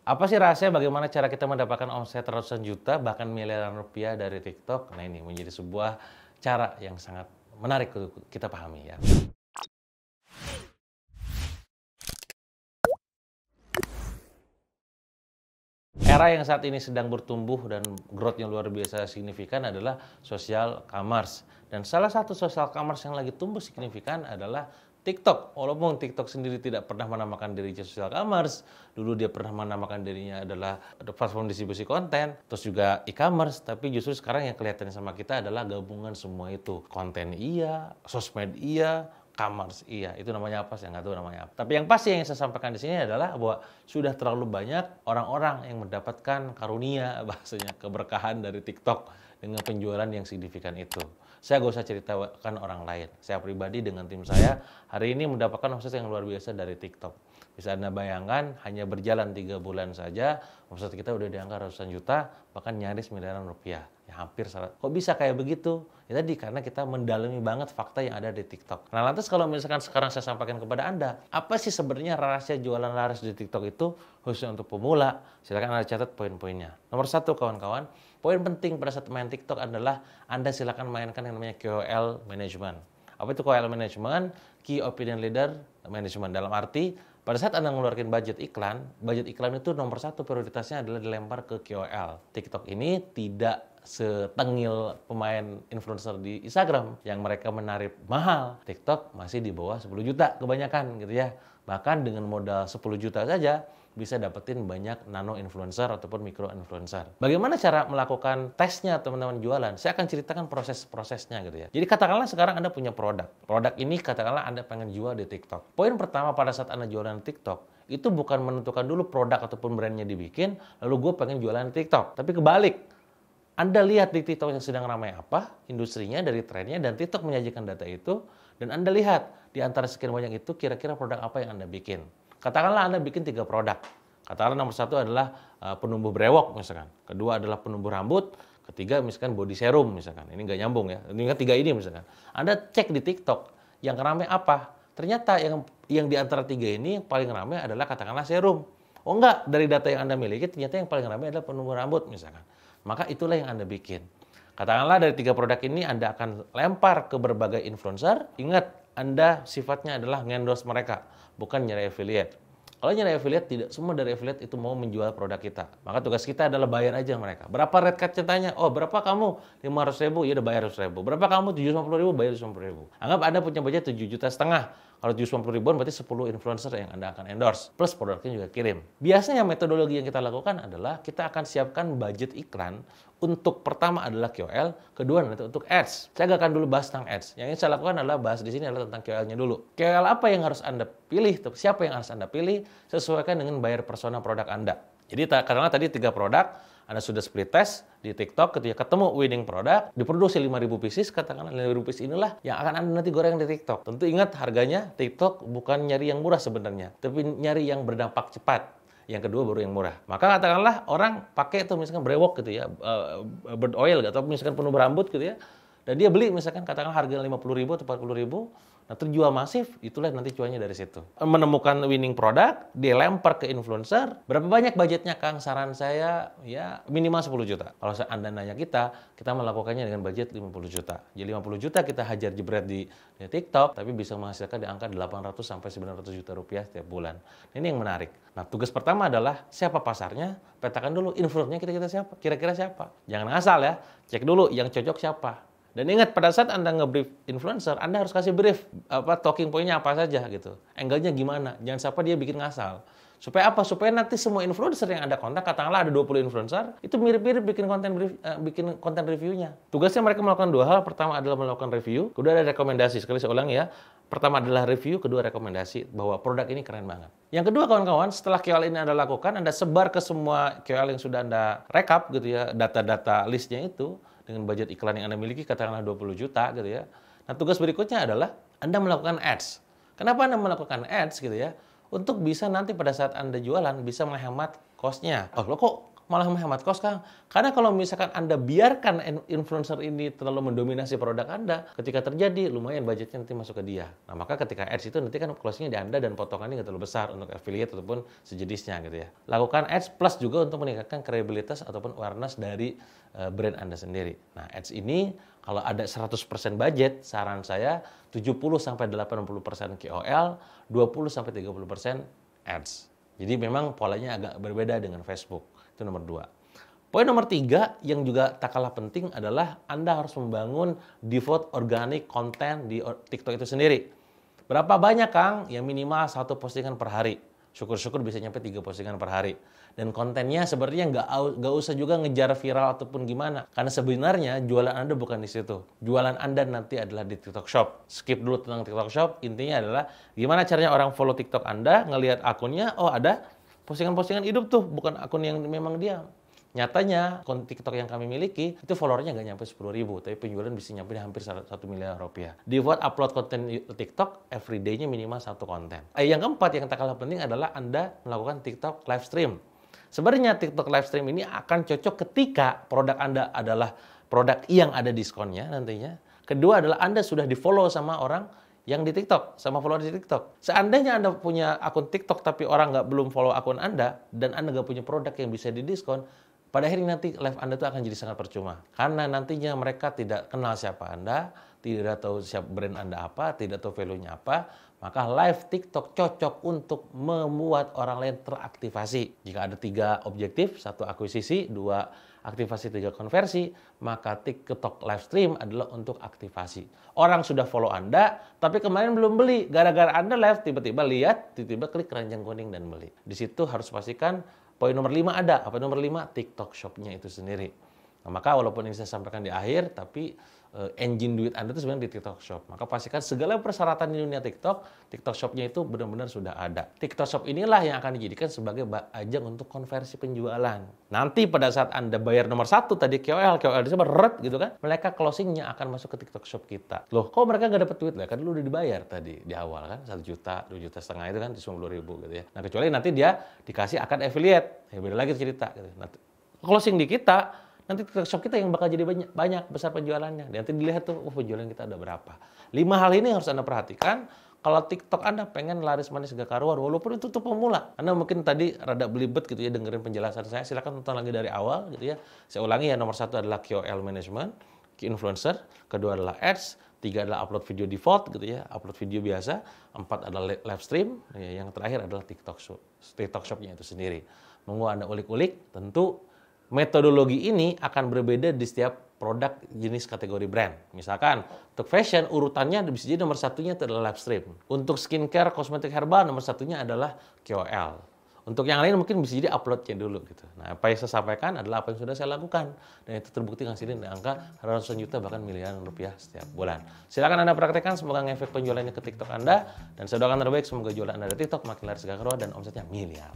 Apa sih rahasia bagaimana cara kita mendapatkan omset ratusan juta bahkan miliaran rupiah dari TikTok? Nah, ini menjadi sebuah cara yang sangat menarik untuk kita pahami ya. Era yang saat ini sedang bertumbuh dan growth yang luar biasa signifikan adalah social commerce. Dan salah satu social commerce yang lagi tumbuh signifikan adalah TikTok. Walaupun TikTok sendiri tidak pernah menamakan dirinya social commerce, dulu dia pernah menamakan dirinya adalah platform distribusi konten, terus juga e-commerce, tapi justru sekarang yang kelihatan sama kita adalah gabungan semua itu. Konten iya, sosmed iya, commerce iya, itu namanya apa saya nggak tahu namanya apa. Tapi yang pasti yang saya sampaikan di sini adalah bahwa sudah terlalu banyak orang-orang yang mendapatkan karunia bahasanya keberkahan dari TikTok dengan penjualan yang signifikan itu. Saya gak usah ceritakan orang lain. Saya pribadi dengan tim saya hari ini mendapatkan omset yang luar biasa dari TikTok. Bisa Anda bayangkan hanya berjalan 3 bulan saja omset kita udah di angka ratusan juta bahkan nyaris miliaran rupiah. Ya hampir salah. Kok bisa kayak begitu? Ya tadi karena kita mendalami banget fakta yang ada di TikTok. Nah lantas kalau misalkan sekarang saya sampaikan kepada Anda, apa sih sebenarnya rahasia jualan laris di TikTok itu khususnya untuk pemula? Silakan Anda catat poin-poinnya. Nomor 1 kawan-kawan, poin penting pada saat main TikTok adalah Anda silakan mainkan yang namanya KOL management. Apa itu KOL management? Key Opinion Leader Management. Dalam arti, pada saat Anda mengeluarkan budget iklan itu nomor 1 prioritasnya adalah dilempar ke KOL. TikTok ini tidak setengil pemain influencer di Instagram yang mereka menarik mahal. TikTok masih di bawah 10 juta kebanyakan gitu ya. Bahkan dengan modal 10 juta saja bisa dapetin banyak nano influencer ataupun micro influencer. Bagaimana cara melakukan tesnya teman-teman jualan? Saya akan ceritakan proses-prosesnya gitu ya. Jadi katakanlah sekarang Anda punya produk. Produk ini katakanlah Anda pengen jual di TikTok. Poin pertama pada saat Anda jualan di TikTok, itu bukan menentukan dulu produk ataupun brandnya dibikin, lalu gue pengen jualan di TikTok. Tapi kebalik. Anda lihat di TikTok yang sedang ramai apa, industrinya, dari trennya, dan TikTok menyajikan data itu, dan Anda lihat di antara sekian banyak itu kira-kira produk apa yang Anda bikin. Katakanlah Anda bikin 3 produk. Katakanlah nomor 1 adalah penumbuh brewok misalkan. Kedua adalah penumbuh rambut. Ketiga misalkan body serum misalkan. Ini nggak nyambung ya. Ini kan 3 ini misalkan. Anda cek di TikTok yang ramai apa. Ternyata yang di antara 3 ini yang paling ramai adalah katakanlah serum. Oh enggak, dari data yang Anda miliki ternyata yang paling ramai adalah penumbuh rambut misalkan. Maka itulah yang Anda bikin. Katakanlah dari 3 produk ini Anda akan lempar ke berbagai influencer. Ingat, Anda sifatnya adalah ngendorse mereka, bukan nyari affiliate. Kalau nyari affiliate, tidak semua dari affiliate itu mau menjual produk kita. Maka tugas kita adalah bayar aja mereka. Berapa red card ceritanya? Oh, berapa kamu? 500.000, ya udah bayar 100.000. Berapa kamu? 750.000, bayar 750.000. Anggap Anda punya budget 7,5 juta. Kalau 750.000-an berarti 10 influencer yang Anda akan endorse. Plus produknya juga kirim. Biasanya metodologi yang kita lakukan adalah kita akan siapkan budget iklan untuk pertama adalah KOL, kedua nanti untuk ads. Saya nggak akan dulu bahas tentang ads. Yang ingin saya lakukan adalah bahas di sini adalah tentang KOL-nya dulu. KOL apa yang harus Anda pilih? Siapa yang harus Anda pilih? Sesuaikan dengan buyer persona produk Anda. Jadi katakanlah tadi 3 produk, Anda sudah split test di TikTok, ketika ketemu winning produk, diproduksi 5.000 pieces, katakanlah 5.000 pieces inilah yang akan Anda nanti goreng di TikTok. Tentu ingat harganya, TikTok bukan nyari yang murah sebenarnya, tapi nyari yang berdampak cepat. Yang kedua baru yang murah. Maka katakanlah orang pakai itu misalkan brewok gitu ya, bird oil atau misalkan penuh berambut gitu ya. Dan dia beli misalkan katakanlah harga 50.000 atau 40.000, nah terjual masif, itulah nanti cuannya dari situ. Menemukan winning product, dilempar ke influencer, berapa banyak budgetnya Kang? Saran saya ya minimal 10 juta. Kalau Anda nanya kita melakukannya dengan budget 50 juta. Jadi 50 juta kita hajar jebret di TikTok, tapi bisa menghasilkan di angka 800 sampai 900 juta rupiah setiap bulan. Ini yang menarik. Nah, tugas pertama adalah siapa pasarnya, petakan dulu influencernya kita siapa, kira-kira siapa. Jangan ngasal ya, cek dulu yang cocok siapa. Dan ingat pada saat Anda nge-brief influencer, Anda harus kasih brief talking point-nya apa saja gitu. Angle-nya gimana? Jangan sampai dia bikin ngasal. Supaya apa? Supaya nanti semua influencer yang Anda kontak, katakanlah ada 20 influencer, itu mirip-mirip bikin konten reviewnya. Tugasnya mereka melakukan 2 hal. Pertama adalah melakukan review, kedua ada rekomendasi. Sekali saya ulang ya. Pertama adalah review, kedua rekomendasi bahwa produk ini keren banget. Yang kedua kawan-kawan, setelah KOL ini Anda lakukan, Anda sebar ke semua KOL yang sudah Anda rekap gitu ya, data-data listnya itu dengan budget iklan yang Anda miliki katakanlah 20 juta gitu ya. Nah, tugas berikutnya adalah Anda melakukan ads. Kenapa Anda melakukan ads gitu ya? Untuk bisa nanti pada saat Anda jualan bisa menghemat cost-nya. Oh, lo kok malah menghemat kos, Kang. Karena kalau misalkan Anda biarkan influencer ini terlalu mendominasi produk Anda, ketika terjadi lumayan budgetnya nanti masuk ke dia. Nah, maka ketika ads itu nanti kan closing-nya di Anda dan potongannya nggak terlalu besar untuk affiliate ataupun sejenisnya gitu ya. Lakukan ads plus juga untuk meningkatkan kredibilitas ataupun awareness dari brand Anda sendiri. Nah, ads ini kalau ada 100% budget, saran saya 70-80% KOL, 20-30% ads. Jadi memang polanya agak berbeda dengan Facebook. Itu nomor 2. Poin nomor 3 yang juga tak kalah penting adalah Anda harus membangun default organic content di TikTok itu sendiri. Berapa banyak, Kang? Ya minimal 1 postingan per hari. Syukur-syukur bisa nyampe 3 postingan per hari. Dan kontennya sebenarnya nggak usah juga ngejar viral ataupun gimana. Karena sebenarnya jualan Anda bukan di situ. Jualan Anda nanti adalah di TikTok Shop. Skip dulu tentang TikTok Shop. Intinya adalah gimana caranya orang follow TikTok Anda, ngelihat akunnya, oh ada postingan-postingan hidup tuh, bukan akun yang memang dia. Nyatanya, akun TikTok yang kami miliki, itu followernya nggak nyampe 10.000, tapi penjualan bisa nyampe hampir 1 miliar rupiah. Default upload konten TikTok, everyday-nya minimal 1 konten. Yang keempat, yang tak kalah penting adalah Anda melakukan TikTok live stream. Sebenarnya TikTok live stream ini akan cocok ketika produk Anda adalah produk yang ada diskonnya nantinya. Kedua adalah Anda sudah di-follow sama orang yang di TikTok, sama follower di TikTok. Seandainya Anda punya akun TikTok tapi orang belum follow akun Anda, dan Anda nggak punya produk yang bisa didiskon, pada akhirnya nanti live Anda itu akan jadi sangat percuma. Karena nantinya mereka tidak kenal siapa Anda, tidak tahu siapa brand Anda apa, tidak tahu value-nya apa, maka live TikTok cocok untuk membuat orang lain teraktivasi. Jika ada 3 objektif, 1 akuisisi, 2 aktivasi, 3 konversi, maka TikTok live stream adalah untuk aktivasi. Orang sudah follow Anda, tapi kemarin belum beli. Gara-gara Anda live, tiba-tiba lihat, tiba-tiba klik keranjang kuning dan beli. Di situ harus pastikan poin nomor 5 ada. Apa nomor 5? TikTok Shop-nya itu sendiri. Nah, maka walaupun ini saya sampaikan di akhir, tapi engine duit Anda itu sebenarnya di TikTok Shop. Maka pastikan segala persyaratan di dunia TikTok Shop-nya itu benar-benar sudah ada. TikTok Shop inilah yang akan dijadikan sebagai ajang untuk konversi penjualan. Nanti pada saat Anda bayar nomor 1 tadi KOL di sana beret gitu kan, mereka closing-nya akan masuk ke TikTok Shop kita. Loh, kok mereka nggak dapat duit? Lah kan dulu udah dibayar tadi di awal kan, 1 juta, 2,5 juta itu kan 90.000 gitu ya. Nah, kecuali nanti dia dikasih akad affiliate. Ya beda lagi cerita gitu. Nanti closing di kita, nanti TikTok Shop kita yang bakal jadi banyak besar penjualannya. Nanti dilihat tuh, penjualan kita ada berapa. 5 hal ini harus Anda perhatikan. Kalau TikTok Anda pengen laris manis gak karuan, walaupun itu tuh pemula. Anda mungkin tadi rada belibet gitu ya dengerin penjelasan saya. Silakan tonton lagi dari awal gitu ya. Saya ulangi ya, nomor 1 adalah KOL management, key influencer. Kedua adalah ads. 3 adalah upload video default gitu ya, upload video biasa. 4 adalah live stream. Yang terakhir adalah TikTok Shop-nya itu sendiri. Monggo Anda ulik-ulik, tentu metodologi ini akan berbeda di setiap produk jenis kategori brand. Misalkan untuk fashion urutannya bisa jadi nomor 1-nya itu adalah live stream. Untuk skincare, kosmetik herbal nomor 1-nya adalah KOL. Untuk yang lain mungkin bisa jadi uploadnya dulu gitu. Nah, apa yang saya sampaikan adalah apa yang sudah saya lakukan. Dan itu terbukti ngasilin angka ratusan juta bahkan miliaran rupiah setiap bulan. Silakan Anda praktekkan, semoga ngefek penjualannya ke TikTok Anda. Dan saya doakan terbaik, semoga jualan Anda di TikTok makin laris gak keruan dan omsetnya miliar.